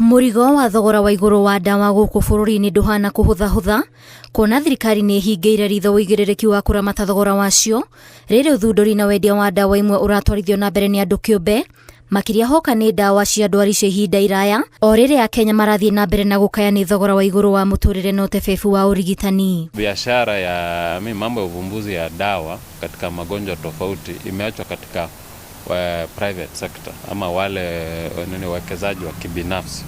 Murigo wa thogora wa iguru wa dawa guku bururi-ini nduhana kuhutha kuona thirikari ni hingĩire ritho wĩigĩrĩrĩki wa kuramata thogora wacio rĩrĩ uthundũri na wendia wa dawa imwe uratwarithio na mbere ni andu kĩũmbe makiria hoka ni dawa cia ndwari cia ihinda iraya o rĩrĩa Akenya marathie na mbere na gukaya ni thogora wa iguru wa muturire na utebebu wa urigitani. Biashara ya mambo ya uvumbuzi ya dawa katika magonjwa tofauti imeachwa katika private sector ama wale wawekezaji wa kibinafsi.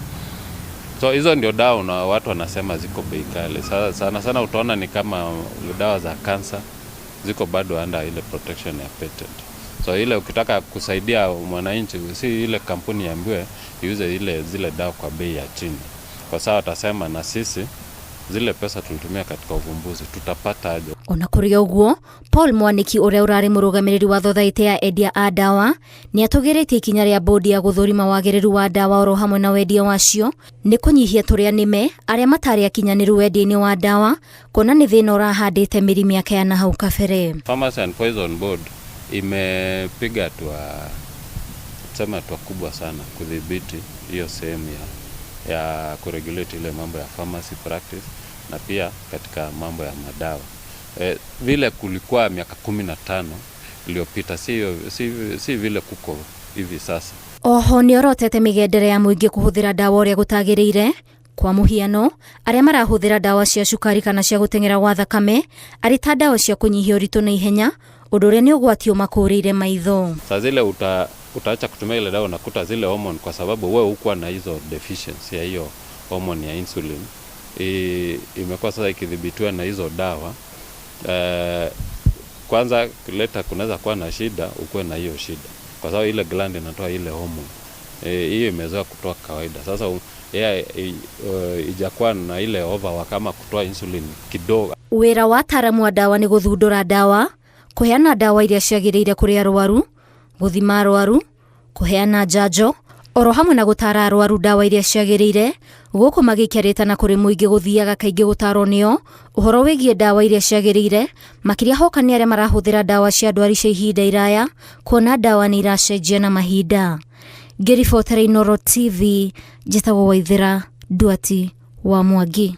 So hizo ndio dawa na watu wanasema ziko bei kali. Sana utaona ni kama dawa za cancer ziko bado under ile protection ya patent. So ile ukitaka kusaidia mwananchi si ile kampuni ambaye iuze zile dawa kwa bei ya chini. Kwa sababu watasema na sisi zile pesa tulitumia katika uvumbuzi tutapata aje. Ona kuri uguo Paul Mwaniki uria urari murugamiriri wa thothaite ya endia a dawa ni atugeretie ikinya ria bodi ya guthurima wagiriru wa dawa oro hamwe na wendia wacio ni kunyihia turia nime aria matari akinyaniru wendia-ini wa dawa kona ni thina urahandite mirimi miaka ya nahau kabere. Pharmacy and Poison Board imepiga hatua kubwa sana kudhibiti hiyo sehemu ya kuregulate ile mambo ya pharmacy practice na pia katika mambo ya madawa. Vile kulikuwa miaka 15 iliyopita si vile kuko hivi sasa. Oho ni orotete migendere ya muingi kuhuthira dawa uria gutagiriire. Kwa muhiano aria marahuthira dawa cia cukari kana cia gutengera gwa thakame ari ta dawa cia kunyihia uritu na ihenya undu uria ni ugwatio makuriire maitho. Sasa zile utaacha kutumia ile dawa nakuta zile hormone kwa sababu wewe hukuwa na hizo deficiency ya hiyo hormone ya insulin imekuwa sasa ikidhibitiwa na hizo dawa. Kwanza kunaweza kuwa na shida ukuwe na hiyo shida kwa sababu ile gland inatoa ile hormone hiyo imezoea kutoa kawaida. Sasa ijakuwa na ile over kama kutoa insulin kidogo. Wira wa ataramu wa dawa ni guthundura dawa, kuheana dawa iria ciagiriire kuri arwaru, guthima arwaru, kuheana njanjo oro hamwe na gutara arwaru dawa iria ciagiriire guku magikiaritana kuri muingi guthiaga kaingi gutaro nio uhoro wigie dawa iria ciagiriire makiria hoka ni aria marahuthira dawa cia ndwari cia ihinda iraya kuona dawa ni iracenjia na mahinda. Ngiribotera Inooro TV, njitagwo Waithira Nduati wa Mwangi.